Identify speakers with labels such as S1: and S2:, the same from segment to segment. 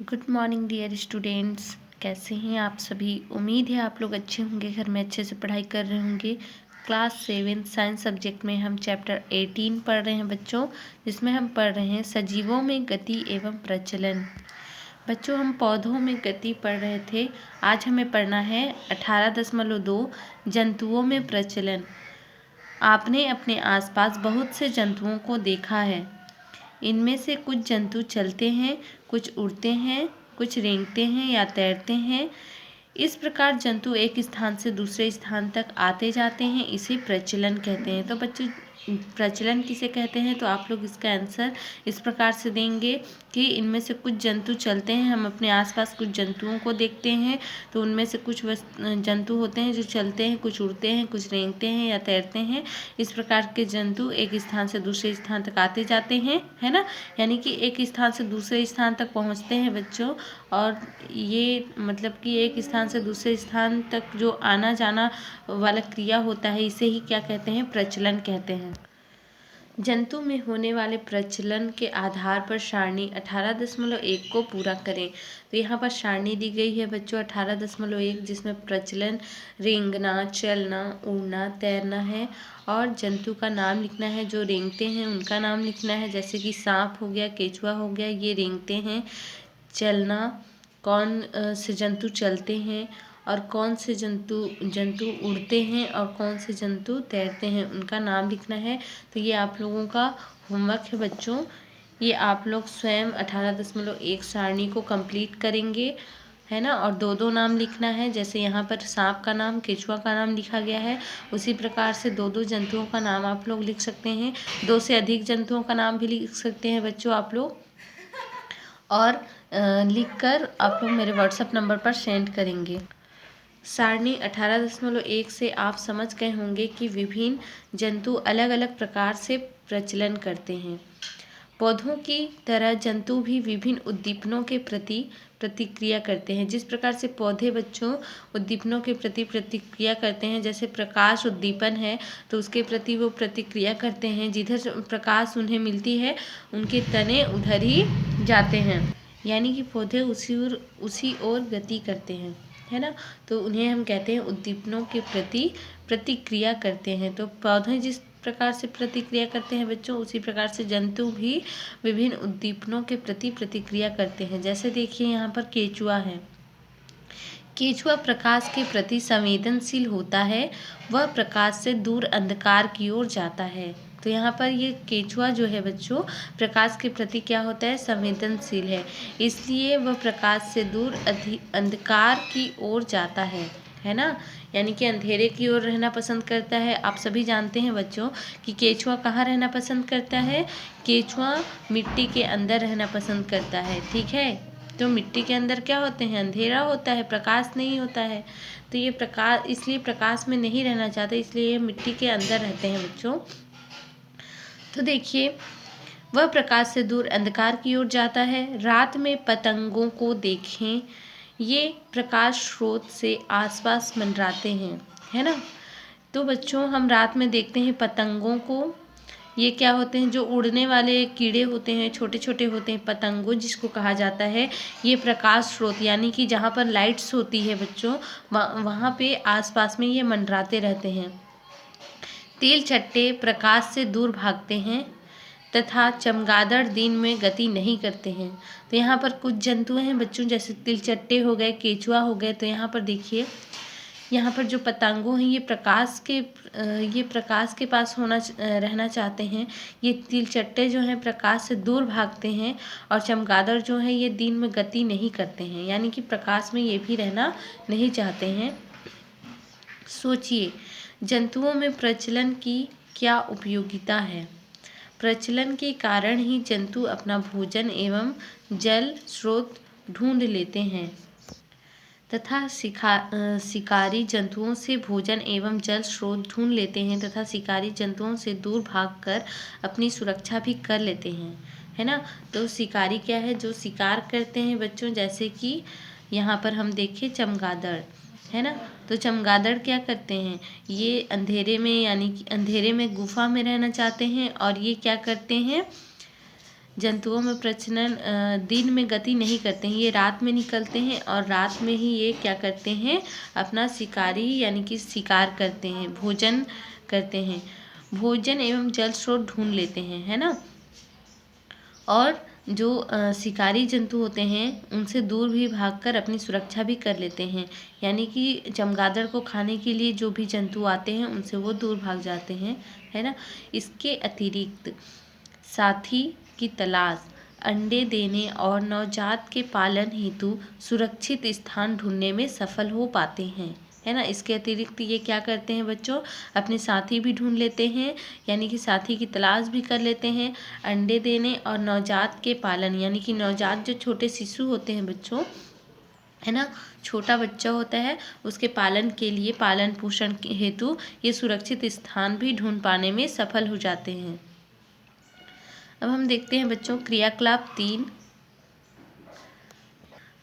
S1: Good morning dear students. कैसे हैं आप सभी। उम्मीद है आप लोग अच्छे होंगे, घर में अच्छे से पढ़ाई कर रहे होंगे। क्लास 7 साइंस सब्जेक्ट में हम चैप्टर 18 पढ़ रहे हैं बच्चों, जिसमें हम पढ़ रहे हैं सजीवों में गति एवं प्रचलन। बच्चों, हम पौधों में गति पढ़ रहे थे। आज हमें पढ़ना है 18.2 जंतुओं में प्रचलन। आपने अपने आसपास बहुत से जंतुओं को देखा है। इनमें से कुछ जंतु चलते हैं, कुछ उड़ते हैं, कुछ रेंगते हैं या तैरते हैं। इस प्रकार जंतु एक स्थान से दूसरे स्थान तक आते जाते हैं, इसे प्रचलन कहते हैं। तो बच्चों, प्रचलन किसे कहते हैं, तो आप लोग इसका आंसर इस प्रकार से देंगे कि इनमें से कुछ जंतु चलते हैं। हम अपने आसपास कुछ जंतुओं को देखते हैं, तो उनमें से कुछ जंतु होते हैं जो चलते हैं, कुछ उड़ते हैं, कुछ रेंगते हैं या तैरते हैं। इस प्रकार के जंतु एक स्थान से दूसरे स्थान तक आते जाते हैं, है ना। यानी कि एक स्थान से दूसरे स्थान तक पहुंचते हैं बच्चों। और ये मतलब कि एक स्थान से दूसरे स्थान तक जो आना जाना वाला क्रिया होता है, इसे ही क्या कहते हैं, प्रचलन कहते हैं। जंतु में होने वाले प्रचलन के आधार पर सारणी 18.1 को पूरा करें। तो यहाँ पर सारणी दी गई है बच्चों 18.1, जिसमें प्रचलन रेंगना, चलना, उड़ना, तैरना है। और जंतु का नाम लिखना है। जो रेंगते हैं उनका नाम लिखना है, जैसे कि सांप हो गया, केचुआ हो गया, ये रेंगते हैं। चलना, कौन से जंतु चलते हैं और कौन से जंतु जंतु उड़ते हैं और कौन से जंतु तैरते हैं, उनका नाम लिखना है। तो ये आप लोगों का होमवर्क है बच्चों। ये आप लोग स्वयं 18.1 सारणी को कंप्लीट करेंगे, है ना। और दो दो नाम लिखना है। जैसे यहाँ पर सांप का नाम, केचुआ का नाम लिखा गया है, उसी प्रकार से दो दो जंतुओं का नाम आप लोग लिख सकते हैं। दो से अधिक जंतुओं का नाम भी लिख सकते हैं बच्चों आप लोग। और लिखकर आप लोग मेरे व्हाट्सएप नंबर पर सेंड करेंगे। सारणी 18.1 से आप समझ गए होंगे कि विभिन्न जंतु अलग अलग प्रकार से प्रचलन करते हैं। पौधों की तरह जंतु भी विभिन्न उद्दीपनों के प्रति प्रतिक्रिया करते हैं। जिस प्रकार से पौधे बच्चों उद्दीपनों के प्रति प्रतिक्रिया करते हैं, जैसे प्रकाश उद्दीपन है तो उसके प्रति वो प्रतिक्रिया करते हैं। जिधर प्रकाश उन्हें मिलती है उनके तने उधर ही जाते हैं, यानी कि पौधे उसी ओर गति करते हैं, है ना। तो उन्हें हम कहते हैं उद्दीपनों के प्रति प्रतिक्रिया करते हैं। तो पौधे जिस प्रकार से प्रतिक्रिया करते हैं बच्चों, उसी प्रकार से जंतु भी विभिन्न उद्दीपनों के प्रति प्रतिक्रिया करते हैं। जैसे देखिए यहाँ पर केचुआ है। केचुआ प्रकाश के प्रति संवेदनशील होता है। वह प्रकाश से दूर अंधकार की ओर जाता है। तो यहाँ पर ये केचुआ जो है बच्चों, प्रकाश के प्रति क्या होता है, संवेदनशील है। इसलिए वह प्रकाश से दूर अंधकार की ओर जाता है ना। यानी कि अंधेरे की ओर रहना पसंद करता है। आप सभी जानते हैं बच्चों कि केचुआ कहाँ रहना पसंद करता है। केचुआ मिट्टी के अंदर रहना पसंद करता है, ठीक है। तो मिट्टी के अंदर क्या होते हैं, अंधेरा होता है, प्रकाश नहीं होता है। तो ये प्रकाश, इसलिए प्रकाश में नहीं रहना चाहते, इसलिए ये मिट्टी के अंदर रहते हैं बच्चों। तो देखिए, वह प्रकाश से दूर अंधकार की ओर जाता है। रात में पतंगों को देखें, ये प्रकाश स्रोत से आसपास मंडराते हैं, है ना। तो बच्चों, हम रात में देखते हैं पतंगों को। ये क्या होते हैं, जो उड़ने वाले कीड़े होते हैं, छोटे छोटे होते हैं, पतंगों जिसको कहा जाता है। ये प्रकाश स्रोत, यानी कि जहाँ पर लाइट्स होती है बच्चों, वहाँ पे आसपास में ये मंडराते रहते हैं। तेल चट्टे प्रकाश से दूर भागते हैं तथा चमगादड़ दिन में गति नहीं करते हैं। तो यहाँ पर कुछ जंतु हैं बच्चों, जैसे तिलचट्टे हो गए, केचुआ हो गए। तो यहाँ पर देखिए, यहाँ पर जो पतंगों हैं, ये प्रकाश के पास रहना चाहते हैं। ये तिलचट्टे जो हैं प्रकाश से दूर भागते हैं। और चमगादड़ जो हैं ये दिन में गति नहीं करते हैं, यानी कि प्रकाश में ये भी रहना नहीं चाहते हैं। सोचिए, जंतुओं में प्रचलन की क्या उपयोगिता है। प्रचलन के कारण ही जंतु अपना भोजन एवं जल स्रोत ढूंढ लेते हैं तथा शिकारी जंतुओं से भोजन एवं जल स्रोत ढूंढ लेते हैं तथा शिकारी जंतुओं से दूर भागकर अपनी सुरक्षा भी कर लेते हैं, है ना। तो शिकारी क्या है, जो शिकार करते हैं बच्चों, जैसे कि यहाँ पर हम देखें चमगादड़, है ना। तो चमगादड़ क्या करते हैं, ये अंधेरे में, यानी कि अंधेरे में गुफा में रहना चाहते हैं। और ये क्या करते हैं, जंतुओं में प्रजनन दिन में गति नहीं करते हैं, ये रात में निकलते हैं और रात में ही ये क्या करते हैं, अपना शिकारी यानी कि शिकार करते हैं, भोजन करते हैं, भोजन एवं जल स्रोत ढूंढ लेते हैं, है ना। और जो शिकारी जंतु होते हैं उनसे दूर भी भागकर अपनी सुरक्षा भी कर लेते हैं, यानी कि चमगादड़ को खाने के लिए जो भी जंतु आते हैं उनसे वो दूर भाग जाते हैं, है ना। इसके अतिरिक्त साथी की तलाश, अंडे देने और नवजात के पालन हेतु सुरक्षित स्थान ढूंढने में सफल हो पाते हैं, है ना। इसके अतिरिक्त ये क्या करते हैं बच्चों, अपने साथी भी ढूंढ लेते हैं, यानी कि साथी की तलाश भी कर लेते हैं, अंडे देने और नवजात के पालन, यानी कि नवजात जो छोटे शिशु होते हैं बच्चों, है ना, छोटा बच्चा होता है, उसके पालन के लिए, पालन पोषण हेतु ये सुरक्षित स्थान भी ढूंढ पाने में सफल हो जाते हैं। अब हम देखते हैं बच्चों क्रियाकलाप 3।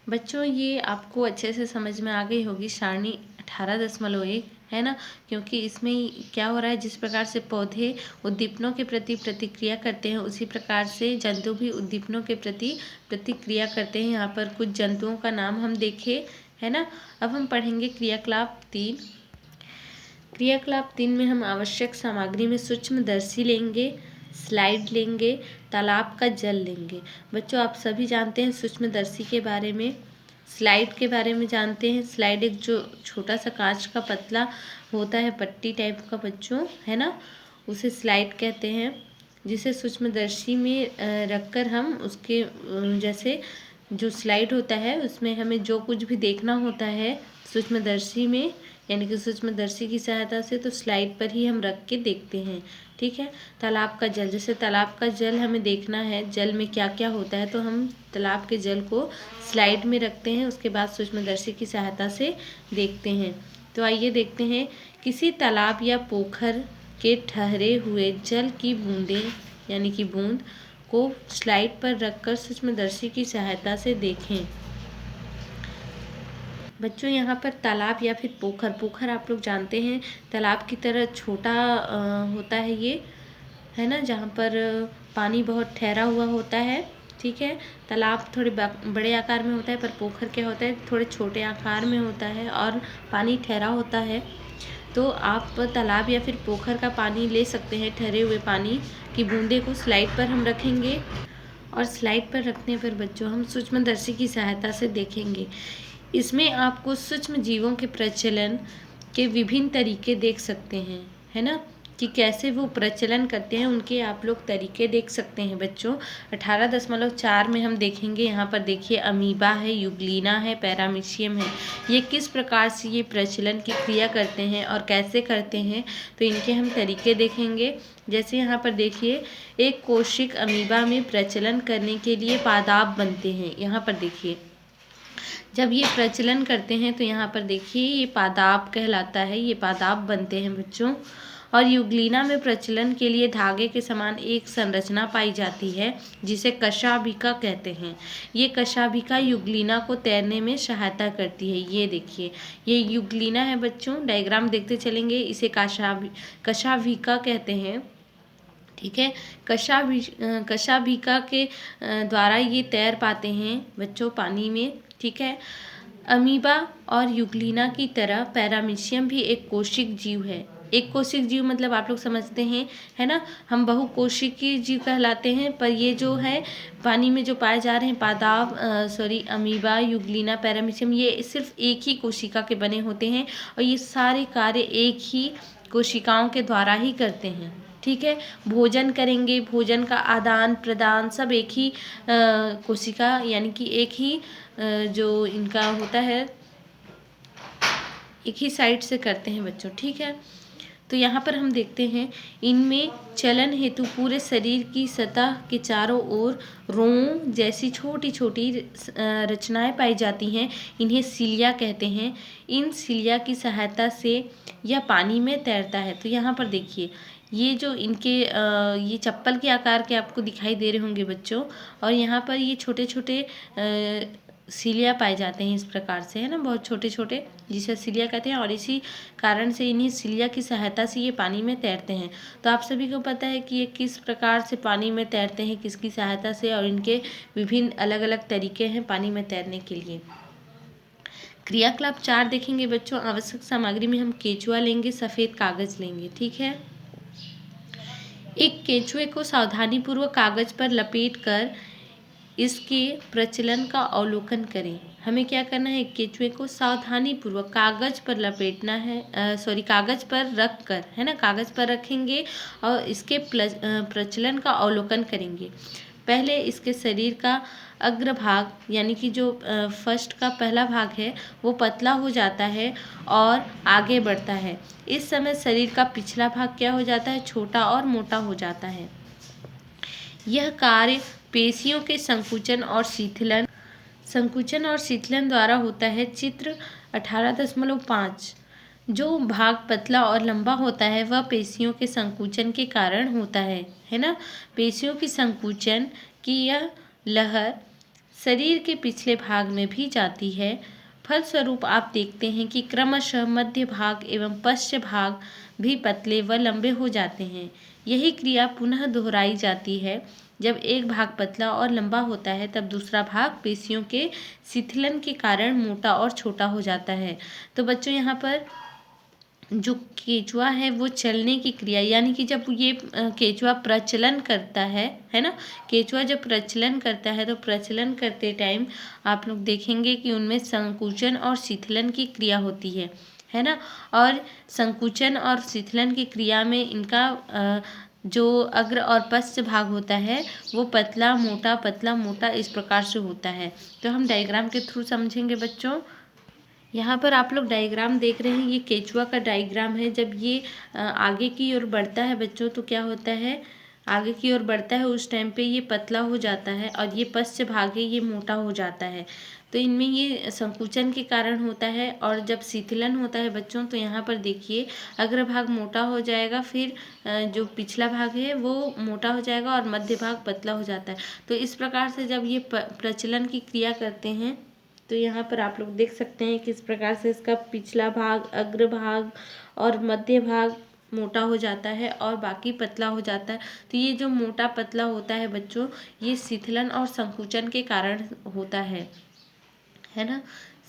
S1: बच्चों ये आपको अच्छे से समझ में आ गई होगी सारणी 18.1, है ना, क्योंकि इसमें क्या हो रहा है, जिस प्रकार से पौधे उद्दीपनों के प्रति प्रतिक्रिया करते हैं उसी प्रकार से जंतु भी उद्दीपनों के प्रति प्रतिक्रिया करते हैं। यहाँ पर कुछ जंतुओं का नाम हम देखें, है ना। अब हम पढ़ेंगे क्रियाकलाप 3। क्रियाकलाप 3 में हम आवश्यक सामग्री में सूक्ष्मदर्शी लेंगे, स्लाइड लेंगे, तालाब का जल लेंगे। बच्चों आप सभी जानते हैं सूक्ष्मदर्शी के बारे में, स्लाइड के बारे में जानते हैं। स्लाइड एक जो छोटा सा कांच का पतला होता है, पट्टी टाइप का बच्चों, है ना, उसे स्लाइड कहते हैं, जिसे सूक्ष्मदर्शी में रखकर हम उसके जैसे जो स्लाइड होता है उसमें हमें जो कुछ भी देखना होता है सूक्ष्मदर्शी में, यानी कि सूक्ष्मदर्शी की सहायता से, तो स्लाइड पर ही हम रख के देखते हैं, ठीक है। तालाब का जल, जैसे तालाब का जल हमें देखना है, जल में क्या क्या होता है, तो हम तालाब के जल को स्लाइड में रखते हैं, उसके बाद सूक्ष्मदर्शी की सहायता से देखते हैं। तो आइए देखते हैं, किसी तालाब या पोखर के ठहरे हुए जल की बूंदें यानी कि बूंद को स्लाइड पर रखकर सूक्ष्मदर्शी की सहायता से देखें। बच्चों यहाँ पर तालाब या फिर पोखर, पोखर आप लोग जानते हैं तालाब की तरह छोटा होता है ये, है ना, जहाँ पर पानी बहुत ठहरा हुआ होता है, ठीक है। तालाब थोड़े बड़े आकार में होता है, पर पोखर क्या होता है, थोड़े छोटे आकार में होता है और पानी ठहरा होता है। तो आप तालाब या फिर पोखर का पानी ले सकते हैं, ठहरे हुए पानी की बूंदे को स्लाइड पर हम रखेंगे और स्लाइड पर रखने पर बच्चों हम सूक्ष्मदर्शी की सहायता से देखेंगे। इसमें आपको सूक्ष्म जीवों के प्रचलन के विभिन्न तरीके देख सकते हैं, है ना, कि कैसे वो प्रचलन करते हैं, उनके आप लोग तरीके देख सकते हैं बच्चों। 18.4 में हम देखेंगे, यहाँ पर देखिए अमीबा है, यूग्लिना है, पैरामीशियम है, ये किस प्रकार से ये प्रचलन की क्रिया करते हैं और कैसे करते हैं, तो इनके हम तरीके देखेंगे। जैसे यहाँ पर देखिए, एक कोशिक अमीबा में प्रचलन करने के लिए पादाप बनते हैं। यहाँ पर देखिए, जब ये प्रचलन करते हैं तो यहाँ पर देखिए ये पादाप कहलाता है, ये पादाप बनते हैं बच्चों। और यूग्लिना में प्रचलन के लिए धागे के समान एक संरचना पाई जाती है जिसे कशाभिका कहते हैं। ये कशाभिका यूग्लिना को तैरने में सहायता करती है। ये देखिए, ये यूग्लिना है बच्चों, डायग्राम देखते चलेंगे, इसे कशाभिका कहते हैं, ठीक है। कशाभिका के द्वारा ये तैर पाते हैं बच्चों पानी में, ठीक है। अमीबा और यूग्लिना की तरह पैरामीशियम भी एक कोशिक जीव है। एक कोशिक जीव मतलब आप लोग समझते हैं, है ना, हम बहुकोशिकीय जीव कहलाते हैं, पर ये जो है पानी में जो पाए जा रहे हैं पादाप अमीबा, यूग्लिना, पैरामीशियम, ये सिर्फ एक ही कोशिका के बने होते हैं और ये सारे कार्य एक ही कोशिकाओं के द्वारा ही करते हैं, ठीक है। भोजन करेंगे, भोजन का आदान प्रदान सब एक ही कोशिका यानी कि एक ही जो इनका होता है एक ही साइड से करते हैं बच्चों, ठीक है। तो यहाँ पर हम देखते हैं, इनमें चलन हेतु पूरे शरीर की सतह के चारों ओर रों जैसी छोटी छोटी रचनाएं पाई जाती हैं। इन्हें सिलिया कहते हैं। इन सिलिया की सहायता से यह पानी में तैरता है। तो यहाँ पर देखिए, ये जो इनके ये चप्पल के आकार के आपको दिखाई दे रहे होंगे बच्चों, और यहाँ पर ये छोटे छोटे सिलिया पाए जाते हैं इस प्रकार से, है ना, बहुत छोटे छोटे, जिसे सिलिया कहते हैं। और इसी कारण से इन्हीं सिलिया की सहायता से ये पानी में तैरते हैं। तो आप सभी को पता है कि ये किस प्रकार से पानी में तैरते हैं, किसकी सहायता से, और इनके विभिन्न अलग अलग तरीके हैं पानी में तैरने के लिए। क्रियाकलाप 4 देखेंगे बच्चों। आवश्यक सामग्री में हम केचुआ लेंगे, सफ़ेद कागज लेंगे, ठीक है। एक केचुए को सावधानीपूर्वक कागज पर लपेटकर इसके प्रचलन का अवलोकन करें। हमें क्या करना है, केचुए को सावधानीपूर्वक कागज पर लपेटना है, कागज पर रख कर, है ना, कागज पर रखेंगे और इसके प्रचलन का अवलोकन करेंगे। पहले इसके शरीर का अग्रभाग यानी कि जो फर्स्ट का पहला भाग है वो पतला हो जाता है और आगे बढ़ता है। इस समय शरीर का पिछला भाग क्या हो जाता है, छोटा और मोटा हो जाता है। यह कार्य पेशियों के संकुचन और शीतलन द्वारा होता है। चित्र 18.5। जो भाग पतला और लंबा होता है वह पेशियों के संकुचन के कारण होता है ना। पेशियों की संकुचन की यह लहर शरीर के पिछले भाग में भी जाती है। फलस्वरूप आप देखते हैं कि क्रमशः मध्य भाग एवं पश्च भाग भी पतले व लंबे हो जाते हैं। यही क्रिया पुनः दोहराई जाती है। जब एक भाग पतला और लंबा होता है तब दूसरा भाग पेशियों के शिथिलन के कारण मोटा और छोटा हो जाता है। तो बच्चों यहाँ पर जो केचुआ है वो चलने की क्रिया, यानी कि जब ये केचुआ प्रचलन करता है ना, केचुआ जब प्रचलन करता है तो प्रचलन करते टाइम आप लोग देखेंगे कि उनमें संकुचन और शिथिलन की क्रिया होती है ना। और संकुचन और शिथिलन की क्रिया में इनका जो अग्र और पश्च भाग होता है वो पतला मोटा इस प्रकार से होता है। तो हम डायग्राम के थ्रू समझेंगे बच्चों। यहाँ पर आप लोग डायग्राम देख रहे हैं, ये केचुआ का डायग्राम है। जब ये आगे की ओर बढ़ता है बच्चों तो क्या होता है, आगे की ओर बढ़ता है उस टाइम पे ये पतला हो जाता है और ये पश्च भाग है ये मोटा हो जाता है। तो इनमें ये संकुचन के कारण होता है। और जब शीतलन होता है बच्चों तो यहाँ पर देखिए अग्रभाग मोटा हो जाएगा, फिर जो पिछला भाग है वो मोटा हो जाएगा और मध्य भाग पतला हो जाता है। तो इस प्रकार से जब ये प्रचलन की क्रिया करते हैं तो यहाँ पर आप लोग देख सकते हैं किस प्रकार से इसका पिछला भाग, अग्र भाग और मध्य भाग मोटा हो जाता है और बाकी पतला हो जाता है। तो ये जो मोटा पतला होता है बच्चों, ये शिथिलन और संकुचन के कारण होता है ना।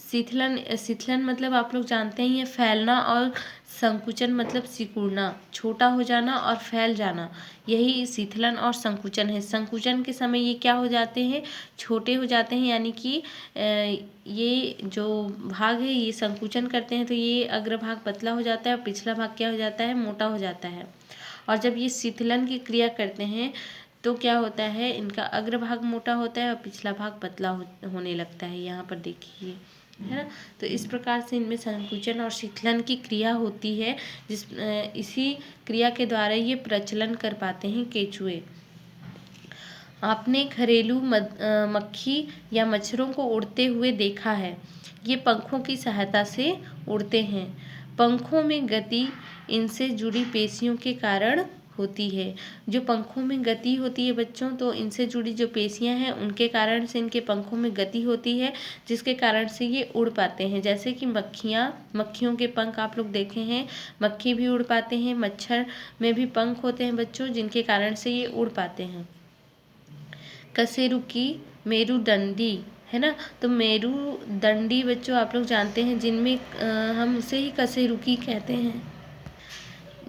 S1: शिथिलन मतलब आप लोग जानते हैं ये फैलना, और संकुचन मतलब सिकुड़ना, छोटा हो जाना और फैल जाना, यही शिथिलन और संकुचन है। संकुचन के समय ये क्या हो जाते हैं, छोटे हो जाते हैं, यानी कि ये जो भाग है ये संकुचन करते हैं तो ये अग्रभाग पतला हो जाता है और पिछला भाग क्या हो जाता है, मोटा हो जाता है। और जब ये शिथिलन की क्रिया करते हैं तो क्या होता है, इनका अग्रभाग मोटा होता है और पिछला भाग पतला होने लगता है। यहाँ पर देखिए, है ना। तो इस प्रकार से इनमें संकुचन और शिथिलन की क्रिया होती है, इसी क्रिया के द्वारा ये प्रचलन कर पाते हैं केचुए। आपने घरेलू मक्खी या मच्छरों को उड़ते हुए देखा है। ये पंखों की सहायता से उड़ते हैं। पंखों में गति इनसे जुड़ी पेशियों के कारण होती है। जो पंखों में गति होती है बच्चों, तो इनसे जुड़ी जो पेशियां हैं उनके कारण से इनके पंखों में गति होती है, जिसके कारण से ये उड़ पाते हैं। जैसे कि मक्खियों के पंख आप लोग देखे हैं, मक्खी भी उड़ पाते हैं। मच्छर में भी पंख होते हैं बच्चों, जिनके कारण से ये उड़ पाते हैं। कशेरुकी, मेरुदंडी, है ना। तो मेरुदंडी बच्चों आप लोग जानते हैं, जिनमें हम उसे ही कशेरुकी कहते हैं,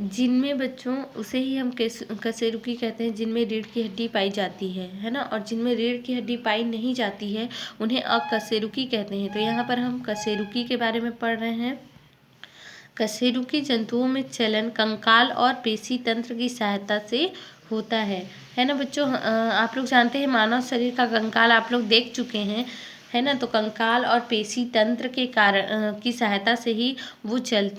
S1: जिनमें बच्चों उसे ही हम कशेरुकी कहते हैं जिनमें रीढ़ की हड्डी पाई जाती है ना। और जिनमें रीढ़ की हड्डी पाई नहीं जाती है उन्हें अकशेरुकी कहते हैं। तो यहाँ पर हम कशेरुकी के बारे में पढ़ रहे हैं। कशेरुकी जंतुओं में चलन कंकाल और पेशी तंत्र की सहायता से होता है ना बच्चों। आप लोग जानते हैं मानव शरीर का कंकाल आप लोग देख चुके हैं, है ना। तो कंकाल और पेशी तंत्र के कारण की सहायता से ही वो चल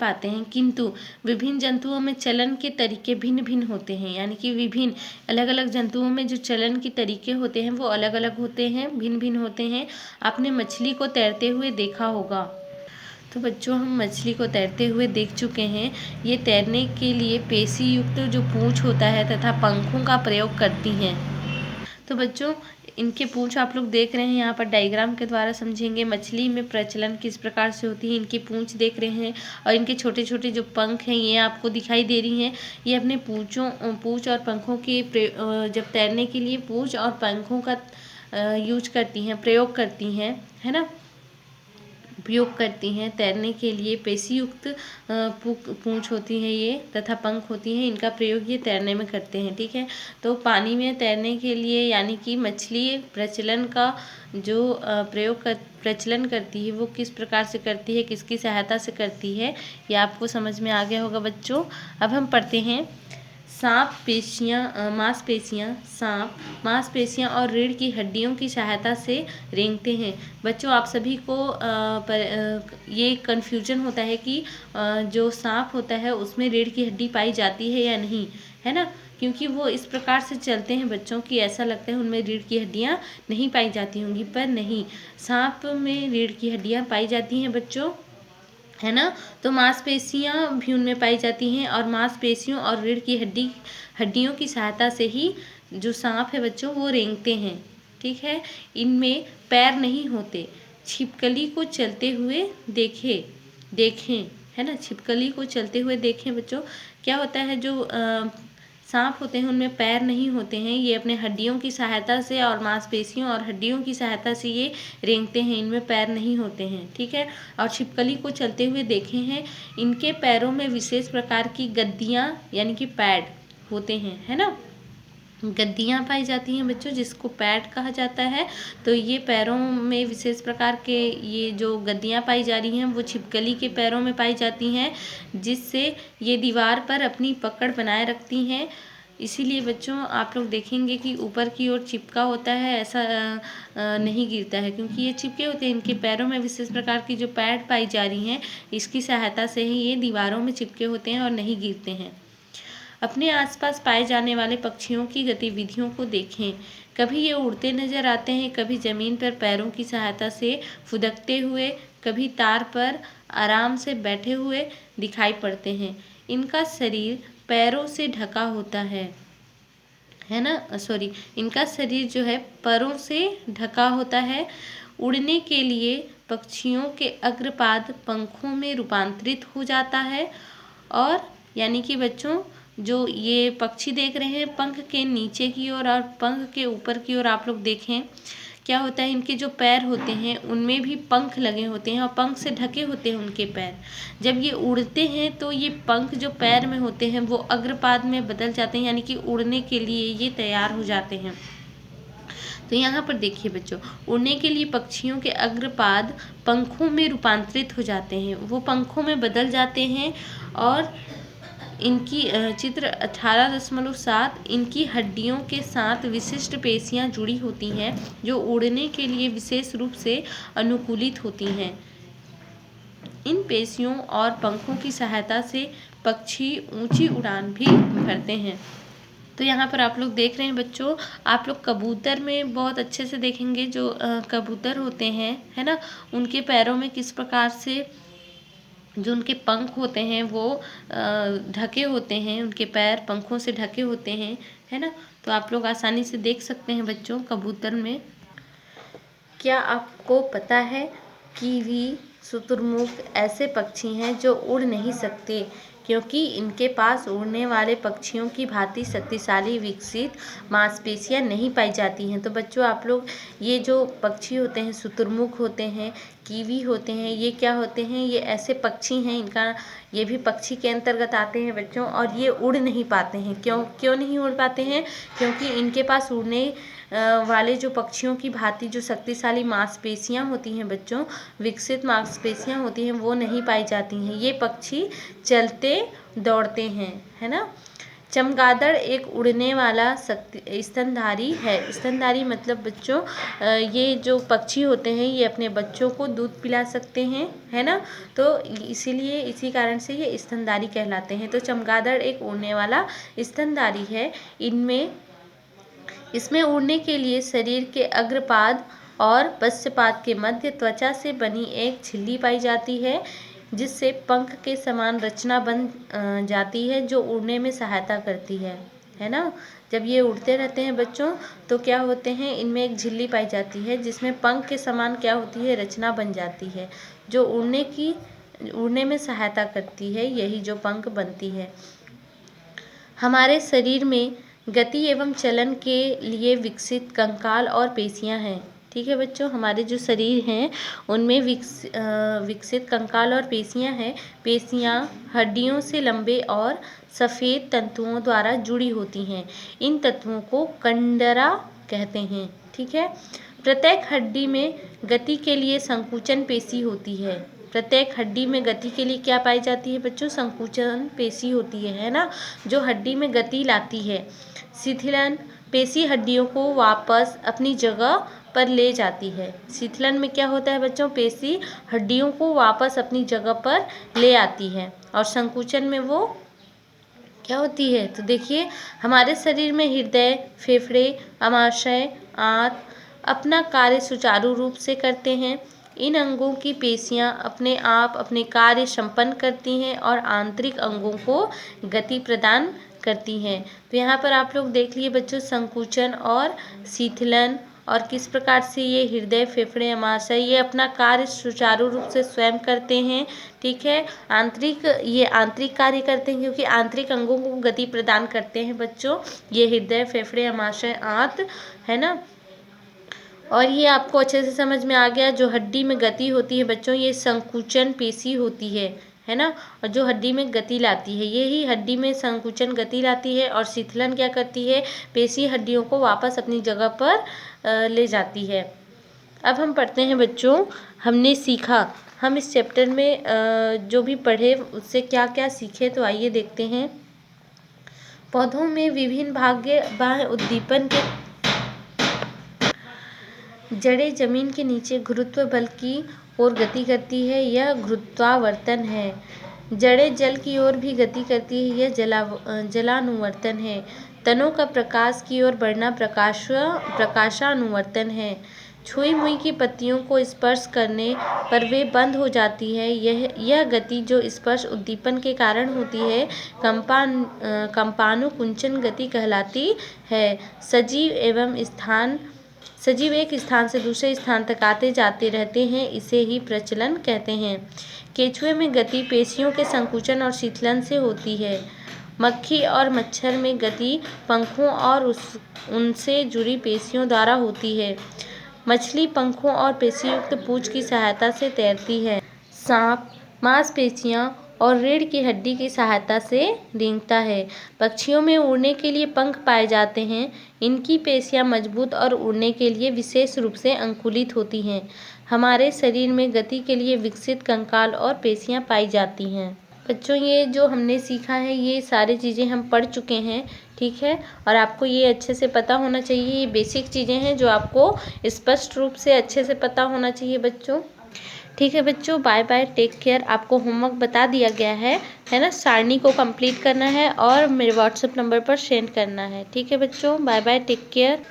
S1: पाते हैं। किंतु विभिन्न जंतुओं में चलन के तरीके भिन्न भिन्न होते हैं, यानी कि विभिन्न अलग अलग जंतुओं में जो चलन के तरीके होते हैं वो अलग अलग होते हैं, भिन्न भिन्न होते हैं। आपने मछली को तैरते हुए देखा होगा। तो बच्चों हम मछली को तैरते हुए देख चुके हैं। ये तैरने के लिए पेशी युक्त जो पूँछ होता है तथा पंखों का प्रयोग करती हैं। तो बच्चों इनके पूंछ आप लोग देख रहे हैं, यहाँ पर डायग्राम के द्वारा समझेंगे। मछली में प्रचलन किस प्रकार से होती है, इनकी पूंछ देख रहे हैं और इनके छोटे छोटे जो पंख हैं ये आपको दिखाई दे रही हैं। ये अपने पूंछ और पंखों के जब तैरने के लिए पूंछ और पंखों का यूज करती हैं, प्रयोग करती हैं, है ना, उपयोग करती हैं। तैरने के लिए पेशीयुक्त पूंछ होती है ये तथा पंख होती हैं, इनका प्रयोग ये तैरने में करते हैं। ठीक है, तो पानी में तैरने के लिए यानी कि मछली प्रचलन का जो प्रचलन करती है वो किस प्रकार से करती है, किसकी सहायता से करती है, ये आपको समझ में आ गया होगा बच्चों। अब हम पढ़ते हैं सांप मांसपेशियां और रीढ़ की हड्डियों की सहायता से रेंगते हैं। बच्चों आप सभी को ये कन्फ्यूजन होता है कि जो सांप होता है उसमें रीढ़ की हड्डी पाई जाती है या नहीं, है ना, क्योंकि वो इस प्रकार से चलते हैं बच्चों की ऐसा लगता है उनमें रीढ़ की हड्डियाँ नहीं पाई जाती होंगी, पर नहीं, सांप में रीढ़ की हड्डियाँ पाई जाती हैं बच्चों, है ना। तो मांसपेशियां भी उनमें पाई जाती हैं और मांसपेशियों और रीढ़ की हड्डियों की सहायता से ही जो सांप है बच्चों वो रेंगते हैं। ठीक है, इनमें पैर नहीं होते। छिपकली को चलते हुए देखें, है ना, छिपकली को चलते हुए देखें बच्चों। क्या होता है, जो सांप होते हैं उनमें पैर नहीं होते हैं, ये अपने हड्डियों की सहायता से और मांसपेशियों और हड्डियों की सहायता से ये रेंगते हैं, इनमें पैर नहीं होते हैं। ठीक है, और छिपकली को चलते हुए देखे हैं, इनके पैरों में विशेष प्रकार की गद्दियाँ यानी कि पैड होते हैं, है ना, गद्दियाँ पाई जाती हैं बच्चों, जिसको पैड कहा जाता है। तो ये पैरों में विशेष प्रकार के ये जो गद्दियाँ पाई जा रही हैं वो छिपकली के पैरों में पाई जाती हैं, जिससे ये दीवार पर अपनी पकड़ बनाए रखती हैं। इसीलिए बच्चों आप लोग देखेंगे कि ऊपर की ओर चिपका होता है, ऐसा नहीं गिरता है, क्योंकि ये चिपके होते हैं। इनके पैरों में विशेष प्रकार की जो पैड पाई जा रही हैं इसकी सहायता से ही ये दीवारों में चिपके होते हैं और नहीं गिरते हैं। अपने आसपास पाए जाने वाले पक्षियों की गतिविधियों को देखें। कभी ये उड़ते नजर आते हैं, कभी जमीन पर पैरों की सहायता से फुदकते हुए, कभी तार पर आराम से बैठे हुए दिखाई पड़ते हैं। इनका शरीर पैरों से ढका होता है ना, इनका शरीर जो है पैरों से ढका होता है। उड़ने के लिए पक्षियों के अग्रपाद पंखों में रूपांतरित हो जाता है, और यानी कि बच्चों जो ये पक्षी देख रहे हैं पंख के नीचे की ओर और पंख के ऊपर की ओर आप लोग देखें, क्या होता है, इनके जो पैर होते हैं उनमें भी पंख लगे होते हैं और पंख से ढके होते हैं उनके पैर। जब ये उड़ते हैं तो ये पंख जो पैर में होते हैं वो अग्रपाद में बदल जाते हैं, यानी कि उड़ने के लिए ये तैयार हो जाते हैं। तो यहाँ पर देखिए बच्चों, उड़ने के लिए पक्षियों के अग्रपाद पंखों में रूपांतरित हो जाते हैं, वो पंखों में बदल जाते हैं। और इनकी चित्र 18.7 इनकी हड्डियों के साथ विशिष्ट पेशियां जुड़ी होती हैं जो उड़ने के लिए विशेष रूप से अनुकूलित होती हैं। इन पेशियों और पंखों की सहायता से पक्षी ऊंची उड़ान भी भरते हैं। तो यहाँ पर आप लोग देख रहे हैं बच्चों, आप लोग कबूतर में बहुत अच्छे से देखेंगे, जो कबूतर होते हैं, है ना, उनके पैरों में किस प्रकार से जो उनके पंख होते हैं वो ढके होते हैं, उनके पैर पंखों से ढके होते हैं, है ना। तो आप लोग आसानी से देख सकते हैं बच्चों कबूतर में। क्या आपको पता है कीवी, शुतुरमुर्ग ऐसे पक्षी हैं जो उड़ नहीं सकते, क्योंकि इनके पास उड़ने वाले पक्षियों की भांति शक्तिशाली विकसित मांसपेशियां नहीं पाई जाती हैं। तो बच्चों आप लोग ये जो पक्षी होते हैं, शुतुरमुर्ग होते हैं, कीवी होते हैं, ये क्या होते हैं, ये ऐसे पक्षी हैं, इनका ये भी पक्षी के अंतर्गत आते हैं बच्चों, और ये उड़ नहीं पाते हैं। क्यों नहीं उड़ पाते हैं, क्योंकि इनके पास उड़ने वाले जो पक्षियों की भांति जो शक्तिशाली मांसपेशियां होती हैं बच्चों, विकसित मांसपेशियां होती हैं, वो नहीं पाई जाती हैं। ये पक्षी चलते दौड़ते हैं, है ना। चमगादड़ एक उड़ने वाला स्तनधारी है। स्तनधारी मतलब बच्चों ये जो पक्षी होते हैं ये अपने बच्चों को दूध पिला सकते हैं, है ना, तो इसीलिए इसी कारण से ये स्तनधारी कहलाते हैं। तो चमगादड़ एक उड़ने वाला स्तनधारी है। इसमें उड़ने के लिए शरीर के अग्रपाद और पश्चपाद के मध्य त्वचा से बनी एक झिल्ली पाई जाती है, जिससे पंख के समान रचना बन जाती है जो उड़ने में सहायता करती है ना। जब ये उड़ते रहते हैं बच्चों तो क्या होते हैं, इनमें एक झिल्ली पाई जाती है जिसमें पंख के समान क्या होती है, रचना बन जाती है जो उड़ने में सहायता करती है, यही जो पंख बनती है। हमारे शरीर में गति एवं चलन के लिए विकसित कंकाल और पेशियां हैं। ठीक है बच्चों, हमारे जो शरीर हैं उनमें विकसित कंकाल और पेशियां हैं। पेशियां हड्डियों से लंबे और सफ़ेद तंतुओं द्वारा जुड़ी होती हैं। इन तत्वों को कंडरा कहते हैं। ठीक है, प्रत्येक हड्डी में गति के लिए संकुचन पेशी होती है। प्रत्येक हड्डी में गति के लिए क्या पाई जाती है बच्चों, संकुचन पेशी होती है ना, जो हड्डी में गति लाती है। शिथिलन पेशी हड्डियों को वापस अपनी जगह पर ले जाती है। शिथिलन में क्या होता है बच्चों, पेशी हड्डियों को वापस अपनी जगह पर ले आती है। और संकुचन में वो क्या होती है, तो देखिए हमारे शरीर में हृदय, फेफड़े, अमाशय, आंत अपना कार्य सुचारू रूप से करते हैं। इन अंगों की पेशियां अपने आप अपने कार्य संपन्न करती हैं और आंतरिक अंगों को गति प्रदान करती हैं। तो यहाँ पर आप लोग देख लिए बच्चों संकुचन और शिथिलन और किस प्रकार से ये हृदय, फेफड़े, अमाशय ये अपना कार्य सुचारू रूप से स्वयं करते हैं। ठीक है, ये आंतरिक कार्य करते हैं क्योंकि आंतरिक अंगों को गति प्रदान करते हैं बच्चों, ये हृदय, फेफड़े, अमाशय, आंत है ना। और ये आपको अच्छे से समझ में आ गया, जो हड्डी में गति होती है बच्चों ये संकुचन पेशी होती है ना। और जो हड्डी में गति लाती है यही हड्डी में संकुचन गति लाती है, और शिथिलन क्या करती है, पेशी हड्डियों को वापस अपनी जगह पर ले जाती है। अब हम पढ़ते हैं बच्चों, हमने सीखा, हम इस चैप्टर में जो भी पढ़े उससे क्या क्या सीखे, तो आइए देखते हैं। पौधों में विभिन्न बाह्य उद्दीपन के जड़ें जमीन के नीचे गुरुत्व बल की ओर गति करती है, यह गुरुत्वावर्तन है। जड़ें जल की ओर भी गति करती है, यह जलानुवर्तन है। तनों का प्रकाश की ओर बढ़ना प्रकाशानुवर्तन है। छुई मुई की पत्तियों को स्पर्श करने पर वे बंद हो जाती है, यह गति जो स्पर्श उद्दीपन के कारण होती है कंपानुकुंचन गति कहलाती है। सजीव एक स्थान से दूसरे स्थान तक आते जाते रहते हैं, इसे ही प्रचलन कहते हैं। केंचुए में गति पेशियों के संकुचन और शिथिलन से होती है। मक्खी और मच्छर में गति पंखों और उनसे जुड़ी पेशियों द्वारा होती है। मछली पंखों और पेशीयुक्त पूंछ की सहायता से तैरती है। सांप मांसपेशियां और रीढ़ की हड्डी की सहायता से रेंगता है। पक्षियों में उड़ने के लिए पंख पाए जाते हैं, इनकी पेशियां मजबूत और उड़ने के लिए विशेष रूप से अंकुलित होती हैं। हमारे शरीर में गति के लिए विकसित कंकाल और पेशियां पाई जाती हैं। बच्चों ये जो हमने सीखा है ये सारी चीज़ें हम पढ़ चुके हैं, ठीक है, और आपको ये अच्छे से पता होना चाहिए। ये बेसिक चीज़ें हैं जो आपको स्पष्ट रूप से अच्छे से पता होना चाहिए बच्चों। ठीक है बच्चों, बाय बाय, टेक केयर। आपको होमवर्क बता दिया गया है ना, सारणी को कंप्लीट करना है और मेरे व्हाट्सएप नंबर पर सेंड करना है। ठीक है बच्चों, बाय बाय, टेक केयर।